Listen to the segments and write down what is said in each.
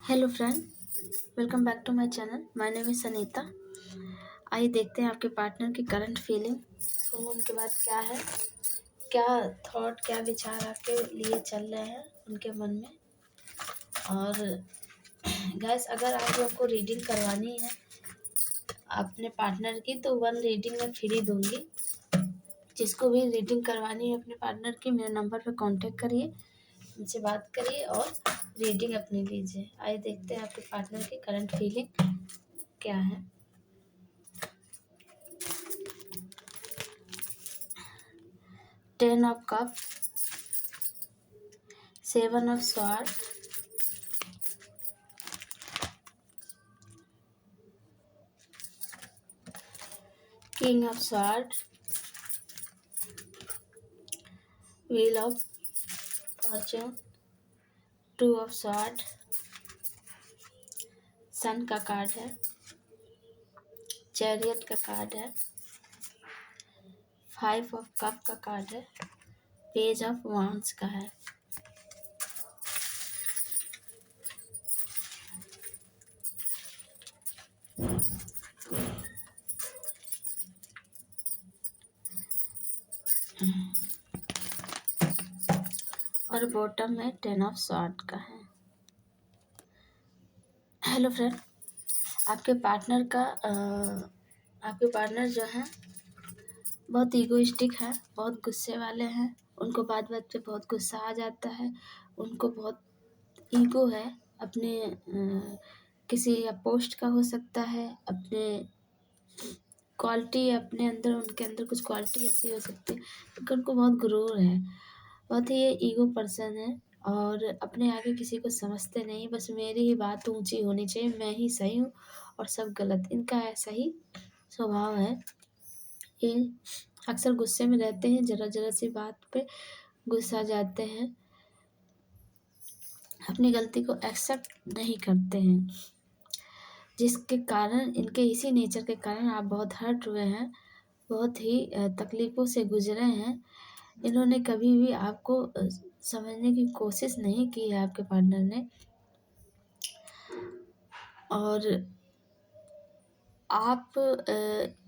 Hello friend, welcome back to my channel. My name is Sunita. आइए देखते हैं आपके पार्टनर की करंट फीलिंग और उनके बाद क्या है, क्या थॉट, क्या विचार आपके लिए चल रहे हैं उनके मन में। और गैस, अगर आप लोग को रीडिंग करवानी है अपने पार्टनर की तो 1 रीडिंग मैं फ्री दूंगी। जिसको भी रीडिंग करवानी है अपने पार्टनर की, मेरे नंबर पर कांटेक्ट करिए, मुझसे बात करिए और रीडिंग अपनी लीजिए। आइए देखते हैं आपके पार्टनर की करंट फीलिंग क्या है। 10 of cup, 7 of sword, king of sword, wheel of fortune, 2 of sword, sun का कार्ड है, चैरियट का कार्ड है, 5 ऑफ कप का कार्ड है, पेज ऑफ वांड्स का है। और बॉटम में 10 ऑफ स्वॉर्ड का है। हेलो फ्रेंड, आपके पार्टनर का आपके पार्टनर जो है बहुत ईगोइस्टिक है, बहुत गुस्से वाले हैं। उनको बात बात पे बहुत गुस्सा आ जाता है। उनको बहुत ईगो है अपने किसी या पोस्ट का हो सकता है, अपने क्वालिटी अपने अंदर, उनके अंदर कुछ क्वालिटी ऐसी हो सकती है क्योंकि उनको बहुत गुरूर है, बहुत ही ये ईगो पर्सन है और अपने आगे किसी को समझते नहीं। बस मेरी ही बात ऊंची होनी चाहिए, मैं ही सही हूँ और सब गलत। इनका ऐसा ही स्वभाव है। ये अक्सर गुस्से में रहते हैं, ज़रा ज़रा सी बात पे गुस्सा जाते हैं, अपनी गलती को एक्सेप्ट नहीं करते हैं, जिसके कारण, इनके इसी नेचर के कारण आप बहुत हर्ट हुए हैं, बहुत ही तकलीफ़ों से गुजरे हैं। इन्होंने कभी भी आपको समझने की कोशिश नहीं की है, आपके पार्टनर ने। और आप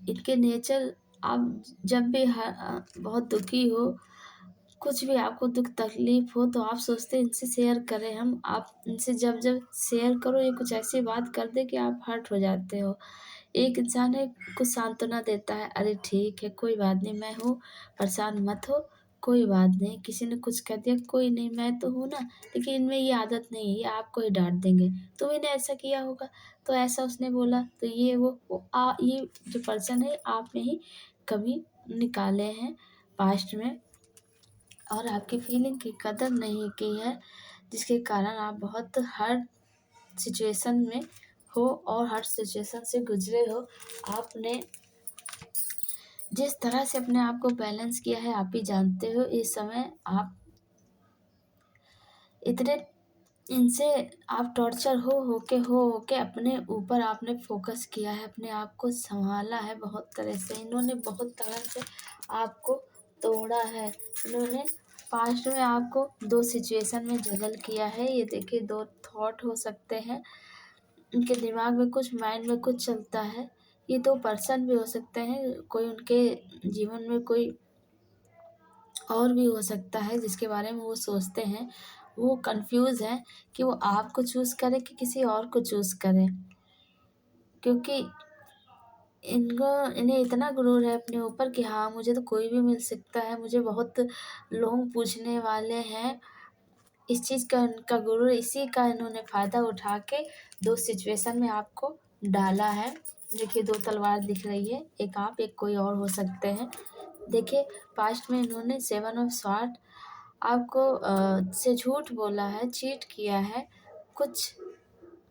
इनके नेचर, आप जब भी बहुत दुखी हो, कुछ भी आपको दुख तकलीफ हो तो आप सोचते हैं इनसे शेयर करें हम। आप इनसे जब जब शेयर करो, ये कुछ ऐसी बात कर दे कि आप हर्ट हो जाते हो। एक इंसान है, कुछ सांत्वना देता है, अरे ठीक है, कोई बात नहीं, मैं हूँ, परेशान मत हो, कोई बात नहीं, किसी ने कुछ कह दिया, कोई नहीं, मैं तो हूँ ना। लेकिन इनमें ये आदत नहीं है, ये आपको ही डांट देंगे, तुमने ऐसा किया होगा, तो ऐसा उसने बोला, तो ये ये जो पर्सन है आप में ही कमी निकाले हैं पास्ट में और आपकी फीलिंग की कदर नहीं की है, जिसके कारण आप बहुत हर सिचुएशन में हो और हर सिचुएशन से गुजरे हो। आपने जिस तरह से अपने आप को बैलेंस किया है आप ही जानते हो। इस समय आप इतने इनसे आप टॉर्चर हो के अपने ऊपर आपने फोकस किया है, अपने आप को संभाला है बहुत तरह से। इन्होंने बहुत तरह से आपको तोड़ा है। इन्होंने पास्ट में आपको 2 सिचुएशन में जगल किया है। ये देखिए, 2 थॉट हो सकते हैं इनके दिमाग में, कुछ माइंड में कुछ चलता है। ये 2 पर्सन भी हो सकते हैं, कोई उनके जीवन में कोई और भी हो सकता है जिसके बारे में वो सोचते हैं। वो कंफ्यूज है कि वो आपको चूज़ करें कि किसी और को चूज़ करें, क्योंकि इन्हें इतना गुरूर है अपने ऊपर कि हाँ, मुझे तो कोई भी मिल सकता है, मुझे बहुत लोग पूछने वाले हैं। इस चीज़ का इनका गुरूर, इसी का इन्होंने फ़ायदा उठा के 2 सिचुएशन में आपको डाला है। देखिए, 2 तलवार दिख रही है, एक आप, एक कोई और हो सकते हैं। देखिए, पास्ट में इन्होंने 7 ऑफ स्वॉर्ड आपको से झूठ बोला है, चीट किया है, कुछ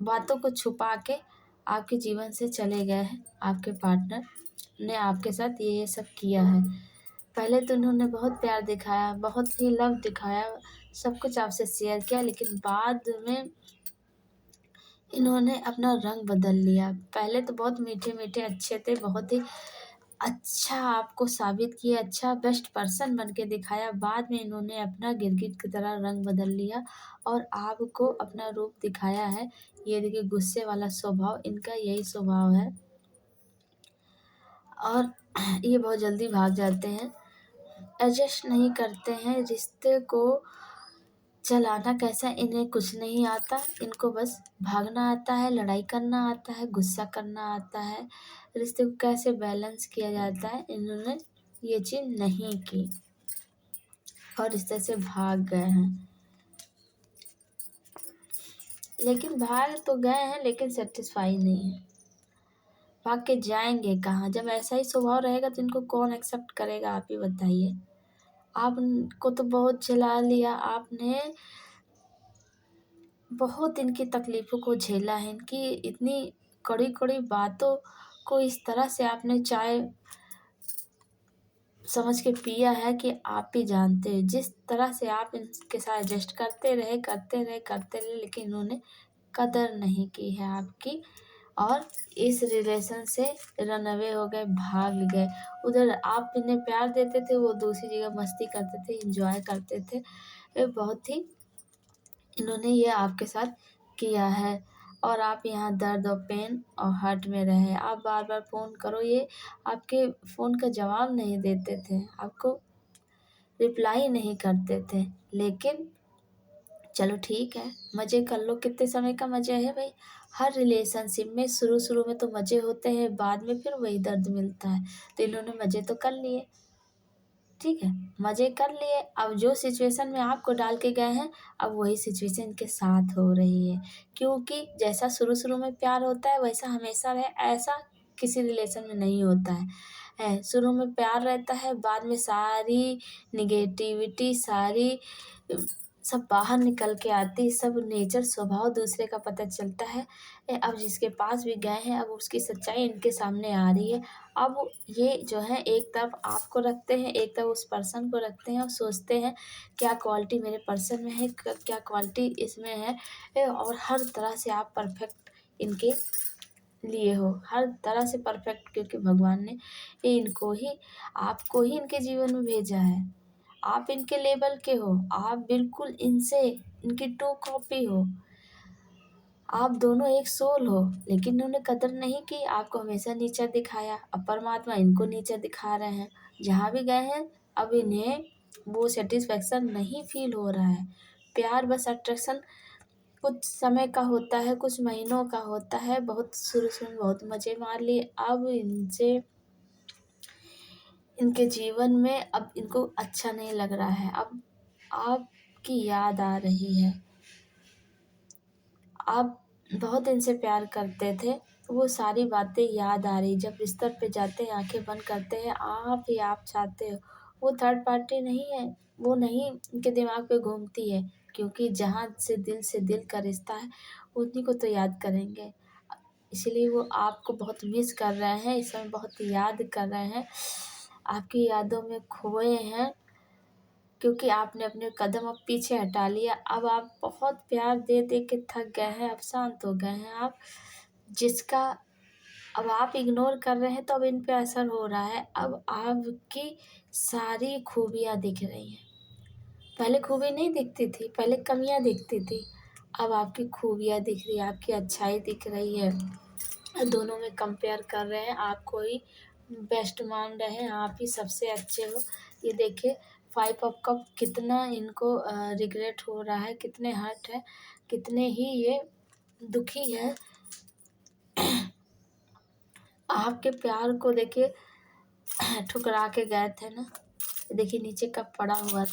बातों को छुपा के आपके जीवन से चले गए हैं। आपके पार्टनर ने आपके साथ ये सब किया है। पहले तो इन्होंने बहुत प्यार दिखाया, बहुत ही लव दिखाया, सब कुछ आपसे शेयर किया, लेकिन बाद में इन्होंने अपना रंग बदल लिया। पहले तो बहुत मीठे-मीठे अच्छे थे, बहुत ही अच्छा आपको साबित किया, अच्छा बेस्ट पर्सन बन के दिखाया। बाद में इन्होंने अपना गिरगिट की तरह रंग बदल लिया और आपको अपना रूप दिखाया है ये देखिए गुस्से वाला स्वभाव, इनका यही स्वभाव है। और ये बहुत जल्दी भाग जाते हैं, एडजस्ट नहीं करते हैं, रिश्ते को चलाना कैसा इन्हें कुछ नहीं आता, इनको बस भागना आता है, लड़ाई करना आता है, गुस्सा करना आता है। रिश्ते को कैसे बैलेंस किया जाता है, इन्होंने ये चीज़ नहीं की और रिश्ते से भाग गए हैं। लेकिन भाग तो गए हैं, लेकिन सेटिस्फाई नहीं है। भाग के जाएंगे कहाँ? जब ऐसा ही स्वभाव रहेगा तो इनको कौन एक्सेप्ट करेगा, आप ही बताइए। आपको तो बहुत झेला लिया आपने, बहुत इनकी तकलीफ़ों को झेला है, इनकी इतनी कड़ी-कड़ी बातों को इस तरह से आपने चाय समझ के पिया है कि आप ही जानते हैं। जिस तरह से आप इनके साथ एडजस्ट करते रहे, लेकिन इन्होंने कदर नहीं की है आपकी और इस रिलेशन से रन अवे हो गए, भाग गए। उधर आप इन्हें प्यार देते थे, वो दूसरी जगह मस्ती करते थे, एंजॉय करते थे। ये बहुत ही इन्होंने ये आपके साथ किया है और आप यहाँ दर्द और पेन और हर्ट में रहे। आप बार-बार फ़ोन करो, ये आपके फ़ोन का जवाब नहीं देते थे, आपको रिप्लाई नहीं करते थे। लेकिन चलो ठीक है, मज़े कर लो, कितने समय का मज़े है भई? हर रिलेशनशिप में शुरू-शुरू में तो मज़े होते हैं, बाद में फिर वही दर्द मिलता है। तो इन्होंने मज़े तो कर लिए, ठीक है, मज़े कर लिए, अब जो सिचुएशन में आपको डाल के गए हैं, अब वही सिचुएशन इनके साथ हो रही है। क्योंकि जैसा शुरू-शुरू में प्यार होता है, वैसा हमेशा रहे, ऐसा किसी रिलेशन में नहीं होता है। शुरू में प्यार रहता है, बाद में सारी नेगेटिविटी, सारी सब बाहर निकल के आती, सब नेचर स्वभाव दूसरे का पता चलता है। अब जिसके पास भी गए हैं, अब उसकी सच्चाई इनके सामने आ रही है। अब ये जो है एक तरफ आपको रखते हैं, एक तरफ उस पर्सन को रखते हैं और सोचते हैं क्या क्वालिटी मेरे पर्सन में है, क्या क्वालिटी इसमें है। और हर तरह से आप परफेक्ट इनके लिए हो, हर तरह से परफेक्ट, क्योंकि भगवान ने इनको ही आपको ही इनके जीवन में भेजा है। आप इनके लेवल के हो, आप बिल्कुल इनसे इनकी टू कॉपी हो। आप दोनों एक सोल हो, लेकिन इन्होंने कदर नहीं की, आपको हमेशा नीचा दिखाया। अब परमात्मा इनको नीचा दिखा रहे हैं। जहाँ भी गए हैं, अब इन्हें वो सैटिस्फैक्शन नहीं फ़ील हो रहा है। प्यार बस अट्रैक्शन कुछ समय का होता है, कुछ महीनों का होता है। बहुत शुरू-शुरू में बहुत मज़े मार लिए, अब इनसे इनके जीवन में अब इनको अच्छा नहीं लग रहा है। अब आपकी याद आ रही है। आप बहुत इनसे प्यार करते थे, वो सारी बातें याद आ रही। जब बिस्तर पे जाते हैं, आँखें बंद करते हैं, आप ही आप चाहते हो। वो थर्ड पार्टी नहीं है, वो नहीं उनके दिमाग पे घूमती है, क्योंकि जहाँ से दिल का रिश्ता है, उन्हीं को तो याद करेंगे। इसीलिए वो आपको बहुत मिस कर रहे हैं, इस समय बहुत याद कर रहे हैं, आपकी यादों में खोए हैं। क्योंकि आपने अपने कदम अब पीछे हटा लिया। अब आप बहुत प्यार दे-दे के थक गए हैं, अब शांत हो गए हैं आप। जिसका अब आप इग्नोर कर रहे हैं, तो अब इन पे असर हो रहा है। अब आपकी सारी खूबियाँ दिख रही हैं। पहले खूबी नहीं दिखती थी, पहले कमियाँ दिखती थी। अब आपकी खूबियाँ दिख रही हैं, आपकी अच्छाई दिख रही है। दोनों में कंपेयर कर रहे हैं, आपको ही बेस्ट मान रहे हैं, आप ही सबसे अच्छे हो। ये देखिए 5 ऑफ कप कितना इनको रिग्रेट हो रहा है, कितने हर्ट है, कितने ही ये दुखी है। आपके प्यार को देखिए ठुकरा के गए थे ना, देखिए नीचे कब पड़ा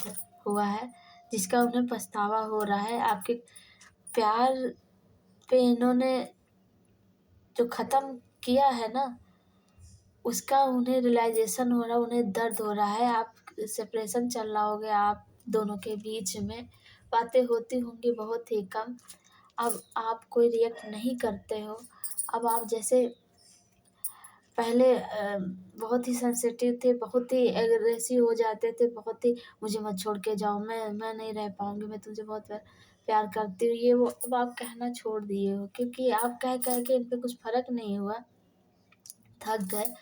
हुआ है, जिसका उन्हें पछतावा हो रहा है। आपके प्यार पे इन्होंने जो ख़त्म किया है ना, उसका उन्हें रियलाइज़ेशन हो रहा है, उन्हें दर्द हो रहा है। आप सेपरेशन चल रहा होगा आप दोनों के बीच में, बातें होती होंगी बहुत ही कम। अब आप कोई रिएक्ट नहीं करते हो। अब आप जैसे पहले बहुत ही सेंसिटिव थे, बहुत ही एग्रेसिव हो जाते थे, बहुत ही मुझे मत छोड़ के जाओ, मैं नहीं रह पाऊँगी, मैं तुमसे बहुत प्यार करती हूँ, ये वो। अब आप कहना छोड़ दिए हो, क्योंकि आप कह-कह के इन पे कुछ फ़र्क नहीं हुआ, थक गए।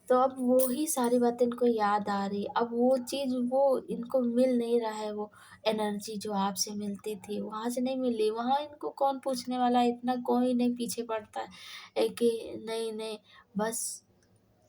तो अब वो ही सारी बातें इनको याद आ रही, अब वो चीज़ वो इनको मिल नहीं रहा है, वो एनर्जी जो आपसे मिलती थी, वहाँ से नहीं मिली। वहाँ इनको कौन पूछने वाला है, इतना कोई नहीं पीछे पड़ता है कि नहीं, बस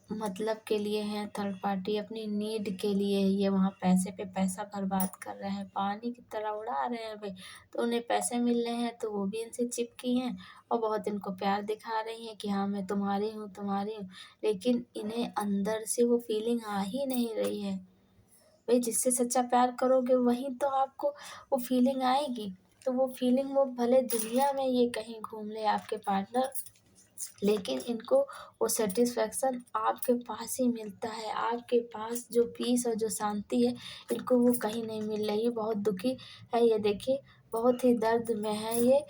मतलब के लिए हैं थर्ड पार्टी, अपनी नीड के लिए ये वहाँ पैसे पे पैसा बर्बाद कर रहे हैं, पानी की तरह उड़ा रहे हैं भाई। तो उन्हें पैसे मिल रहे हैं तो वो भी इनसे चिपकी हैं और बहुत इनको प्यार दिखा रही हैं कि हाँ मैं तुम्हारी हूँ, लेकिन इन्हें अंदर से वो फीलिंग आ ही नहीं रही है। भाई जिससे सच्चा प्यार करोगे वहीं तो आपको वो फीलिंग आएगी। तो वो फीलिंग वो भले दुनिया में ये कहीं घूम ले आपके पार्टनर, लेकिन इनको वो सैटिस्फैक्शन आपके पास ही मिलता है। आपके पास जो पीस और जो शांति है, इनको वो कहीं नहीं मिल रही है। बहुत दुखी है ये, देखिए बहुत ही दर्द में है ये,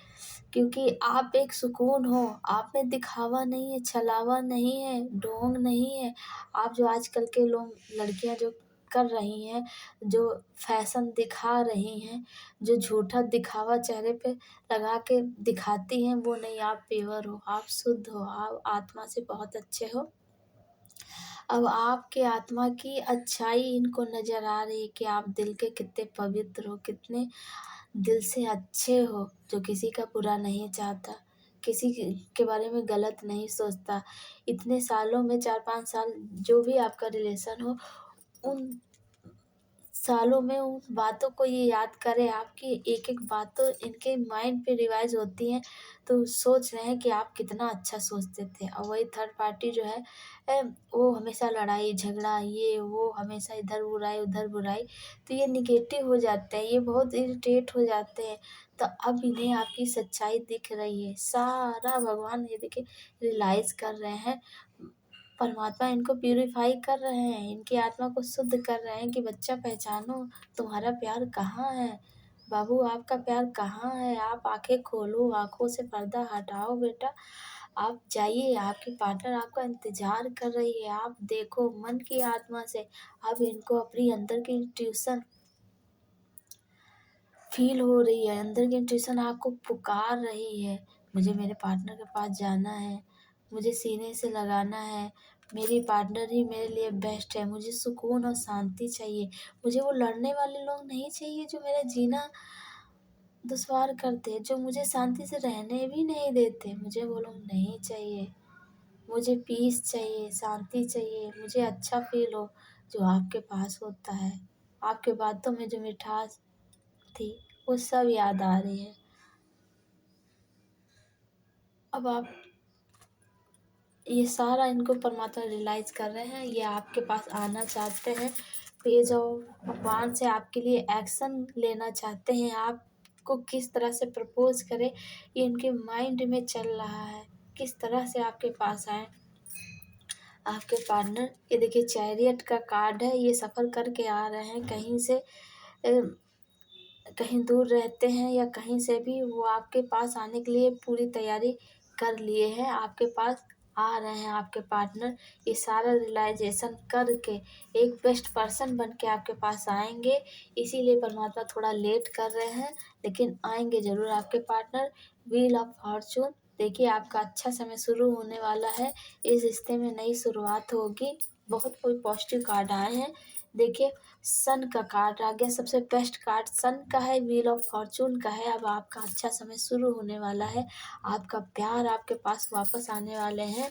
क्योंकि आप एक सुकून हो, आप में दिखावा नहीं है, छलावा नहीं है, ढोंग नहीं है। आप जो आजकल के लोग लड़कियां जो कर रही हैं, जो फैशन दिखा रही हैं, जो झूठा दिखावा चेहरे पे लगा के दिखाती हैं, वो नहीं। आप प्योर हो, आप शुद्ध हो, आप आत्मा से बहुत अच्छे हो। अब आपके आत्मा की अच्छाई इनको नज़र आ रही है कि आप दिल के कितने पवित्र हो, कितने दिल से अच्छे हो, जो किसी का बुरा नहीं चाहता, किसी के बारे में गलत नहीं सोचता। इतने सालों में 4-5 साल जो भी आपका रिलेशन हो, उन सालों में उन बातों को ये याद करें, आपकी एक-एक बातों इनके माइंड पे रिवाइज़ होती हैं, तो सोच रहे हैं कि आप कितना अच्छा सोचते थे। और वही थर्ड पार्टी जो है वो हमेशा लड़ाई झगड़ा ये वो, हमेशा इधर बुराई उधर बुराई, तो ये नेगेटिव हो जाते हैं, ये बहुत इरिटेट हो जाते हैं। तो अब इन्हें आपकी सच्चाई दिख रही है, सारा भगवान ये देखिए रियलाइज़ कर रहे हैं। परमात्मा इनको प्यूरीफाई कर रहे हैं, इनकी आत्मा को शुद्ध कर रहे हैं कि बच्चा पहचानो, तुम्हारा प्यार कहाँ है? बाबू आपका प्यार कहाँ है? आप आँखें खोलो, आँखों से पर्दा हटाओ बेटा। आप जाइए, आपकी पार्टनर आपका इंतज़ार कर रही है। आप देखो मन की आत्मा से, अब इनको अपनी अंदर की ट्यूशन फ़ील हो रही है, अंदर की इंट्यूशन आपको पुकार रही है, मुझे मेरे पार्टनर के पास जाना है, मुझे सीने से लगाना है, मेरी पार्टनर ही मेरे लिए बेस्ट है, मुझे सुकून और शांति चाहिए, मुझे वो लड़ने वाले लोग नहीं चाहिए जो मेरा जीना दुश्वार करते, जो मुझे शांति से रहने भी नहीं देते, मुझे वो लोग नहीं चाहिए। मुझे पीस चाहिए, शांति चाहिए, मुझे अच्छा फ़ील हो, जो आपके पास होता है। आपकी बातों में जो मिठास थी, वो सब याद आ रही है। अब आप ये सारा इनको परमात्मा रियलाइज़ कर रहे हैं, ये आपके पास आना चाहते हैं, पेज और भगवान से आपके लिए एक्शन लेना चाहते हैं, आपको किस तरह से प्रपोज़ करें, ये इनके माइंड में चल रहा है, किस तरह से आपके पास आएँ। आपके पार्टनर ये देखिए चैरियट का कार्ड है, ये सफ़र करके आ रहे हैं कहीं से, कहीं दूर रहते हैं या कहीं से भी, वो आपके पास आने के लिए पूरी तैयारी कर लिए हैं, आपके पास आ रहे हैं आपके पार्टनर। ये सारा रियलाइज़ेशन करके एक बेस्ट पर्सन बन के आपके पास आएँगे, इसीलिए परमात्मा थोड़ा लेट कर रहे हैं, लेकिन आएँगे ज़रूर आपके पार्टनर। व्हील ऑफ फॉर्च्यून देखिए आपका अच्छा समय शुरू होने वाला है, इस रिश्ते में नई शुरुआत होगी। बहुत कोई पॉज़िटिव कार्ड आए हैं। देखिए सन का कार्ड आ गया, सबसे बेस्ट कार्ड सन का है, व्हील ऑफ फॉर्च्यून का है। अब आपका अच्छा समय शुरू होने वाला है, आपका प्यार आपके पास वापस आने वाले हैं।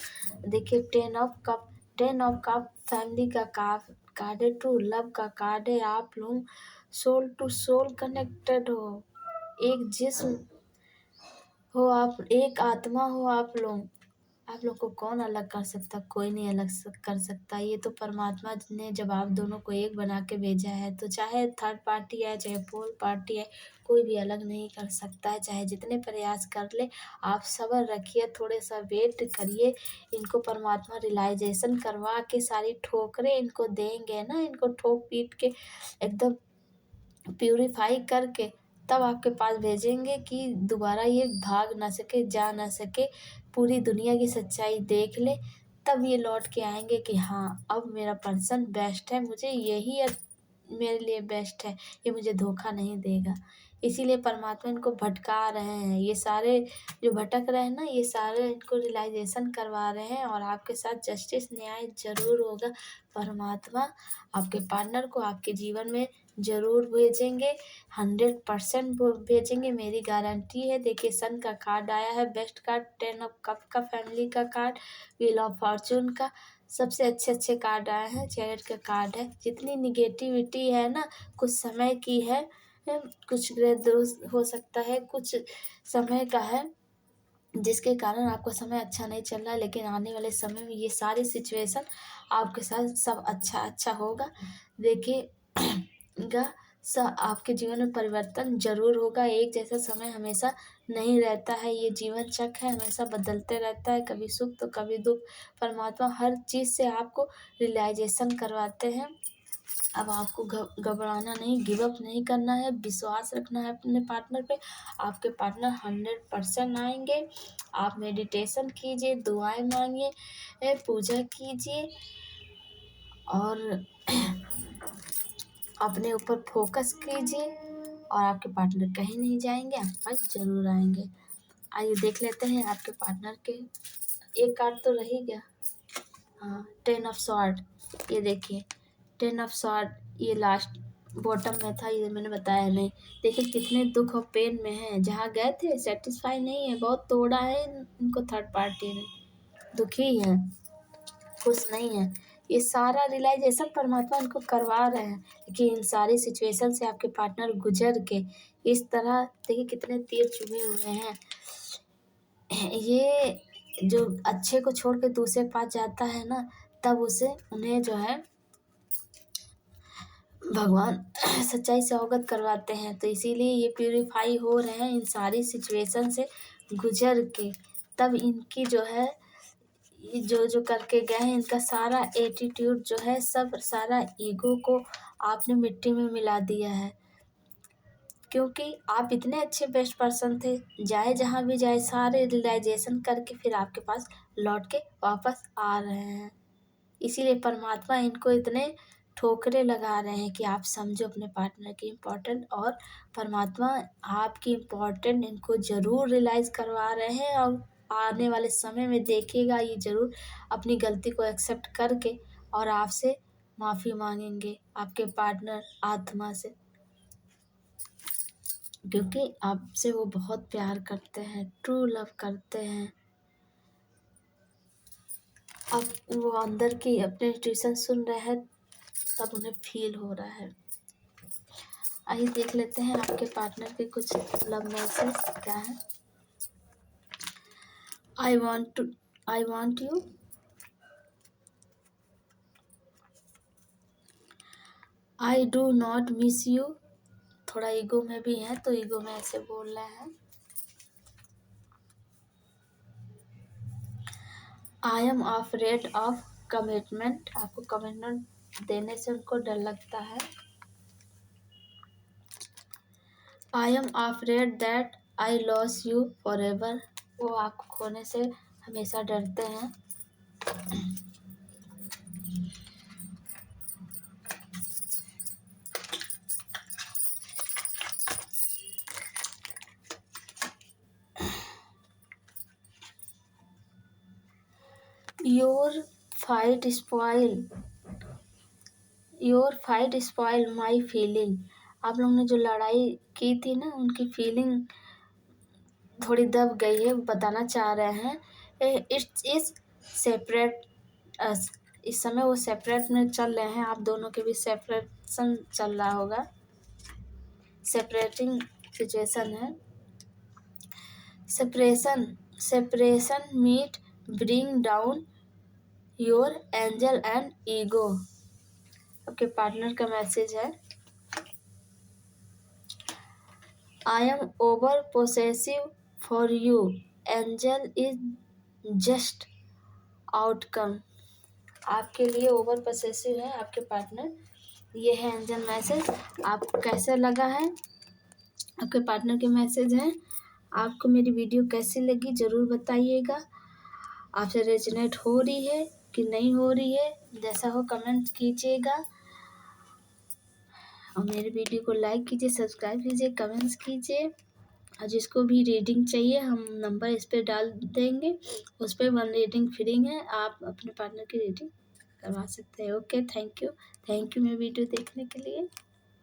देखिए 10 ऑफ कप फैमिली का कार्ड है, ट्रू लव का कार्ड है। आप लोग सोल टू सोल कनेक्टेड हो, एक जिस्म हो आप, एक आत्मा हो आप लोग। आप लोग को कौन अलग कर सकता? कोई नहीं अलग कर सकता। ये तो परमात्मा ने जब आप दोनों को एक बना के भेजा है, तो चाहे थर्ड पार्टी है, चाहे फोर्थ पार्टी है, कोई भी अलग नहीं कर सकता है, चाहे जितने प्रयास कर ले। आप सब्र रखिए, थोड़े सा वेट करिए, इनको परमात्मा रियलाइज़ेशन करवा के सारी ठोकरें इनको देंगे ना, इनको ठोक पीट के एकदम प्यूरीफाई करके तब आपके पास भेजेंगे कि दोबारा ये भाग ना सके, जा ना सके, पूरी दुनिया की सच्चाई देख ले, तब ये लौट के आएँगे कि हाँ, अब मेरा पर्सन बेस्ट है, मुझे यही मेरे लिए बेस्ट है, ये मुझे धोखा नहीं देगा। इसीलिए परमात्मा इनको भटका रहे हैं। ये सारे जो भटक रहे हैं ना, ये सारे इनको रियलाइजेशन करवा रहे हैं और आपके साथ जस्टिस न्याय जरूर होगा। परमात्मा आपके पार्टनर को आपके जीवन में ज़रूर भेजेंगे, 100% वो भेजेंगे, मेरी गारंटी है। देखिए सन का कार्ड आया है, बेस्ट कार्ड, 10 ऑफ कप का, फैमिली का कार्ड, व्हील ऑफ फॉर्चून का, सबसे अच्छे कार्ड आए हैं, चैरियट का कार्ड है। जितनी निगेटिविटी है ना, कुछ समय की है, कुछ ग्रह दोष हो सकता है, कुछ समय का है, जिसके कारण आपका समय अच्छा नहीं चल रहा है, लेकिन आने वाले समय में ये सारी सिचुएशन आपके साथ सब अच्छा होगा। देखिए आपके जीवन में परिवर्तन जरूर होगा। एक जैसा समय हमेशा नहीं रहता है, ये जीवन चक्र है, हमेशा बदलते रहता है, कभी सुख तो कभी दुख। परमात्मा हर चीज़ से आपको रियलाइजेशन करवाते हैं। अब आपको घबराना नहीं, गिव अप नहीं करना है, विश्वास रखना है अपने पार्टनर पे। आपके पार्टनर 100% आएंगे। आप मेडिटेशन कीजिए, दुआएं मांगिए, पूजा कीजिए और अपने ऊपर फोकस कीजिए और आपके पार्टनर कहीं नहीं जाएंगे, आपके पास जरूर आएंगे। आइए देख लेते हैं आपके पार्टनर के। एक कार्ड तो रह ही गया, हाँ, 10 ऑफ स्वॉर्ड। ये देखिए 10 ऑफ स्वॉर्ड, ये लास्ट बॉटम में था, ये मैंने बताया नहीं। देखिए कितने दुख और पेन में हैं, जहाँ गए थे सेटिस्फाई नहीं है, बहुत तोड़ा है इनको थर्ड पार्टी ने, दुखी है, खुश नहीं है। ये सारा रियलाइजेशन परमात्मा इनको करवा रहे हैं, लेकिन इन सारी सिचुएशन से आपके पार्टनर गुजर के इस तरह, देखिए कितने तीर चुभे हुए हैं। ये जो अच्छे को छोड़ के दूसरे के पास जाता है ना, तब उन्हें जो है भगवान सच्चाई से अवगत करवाते हैं। तो इसीलिए ये प्यूरिफाई हो रहे हैं इन सारी सिचुएशन से गुजर के, तब इनकी जो है जो करके गए हैं, इनका सारा एटीट्यूड जो है, सब सारा ईगो को आपने मिट्टी में मिला दिया है। क्योंकि आप इतने अच्छे बेस्ट पर्सन थे, जाए जहाँ भी जाए सारे रियलाइजेशन करके फिर आपके पास लौट के वापस आ रहे हैं। इसीलिए परमात्मा इनको इतने ठोकरे लगा रहे हैं कि आप समझो अपने पार्टनर की इम्पोर्टेंट, और परमात्मा आपकी इम्पोर्टेंट इनको ज़रूर रियलाइज़ करवा रहे हैं। और आने वाले समय में देखिएगा ये ज़रूर अपनी गलती को एक्सेप्ट करके और आपसे माफ़ी मांगेंगे, आपके पार्टनर आत्मा से, क्योंकि आपसे वो बहुत प्यार करते हैं, ट्रू लव करते हैं। अब वो अंदर की अपने ट्यूशन सुन रहे हैं, तब उन्हें फील हो रहा है। आइए देख लेते हैं आपके पार्टनर के कुछ लव मैसेज क्या है। I want you, I do not miss you. थोड़ा ईगो में भी है, तो ईगो में ऐसे बोल रहे हैं। I am afraid of commitment, आपको कमिटमेंट देने से उनको डर लगता है। I am afraid that I loss you for ever, वो आपको खोने से हमेशा डरते हैं। Your fight spoil my feeling, आप लोगों ने जो लड़ाई की थी ना, उनकी फीलिंग थोड़ी दब गई है, बताना चाह रहे हैं। इट्स इज सेपरेट अस, इस समय वो सेपरेट में चल रहे हैं, आप दोनों के भी सेपरेशन चल रहा होगा, सेपरेटिंग सिचुएशन है। Separation meet bring down your angel and ego, आपके पार्टनर का मैसेज है। I am over possessive for you, angel is just outcome, आपके लिए ओवर पोसेसिव है आपके पार्टनर। ये है एंजल मैसेज। आपको कैसा लगा है, आपके पार्टनर के मैसेज हैं। आपको मेरी वीडियो कैसी लगी ज़रूर बताइएगा। आपसे रेजोनेट हो रही है कि नहीं हो रही है, जैसा हो कमेंट कीजिएगा। और मेरे वीडियो को लाइक कीजिए, सब्सक्राइब कीजिए, कमेंट्स कीजिए। और जिसको भी रेटिंग चाहिए हम नंबर इस पे डाल देंगे, उस पे 1 रेटिंग फ्री है, आप अपने पार्टनर की रेटिंग करवा सकते हैं। ओके, थैंक यू मेरी वीडियो देखने के लिए।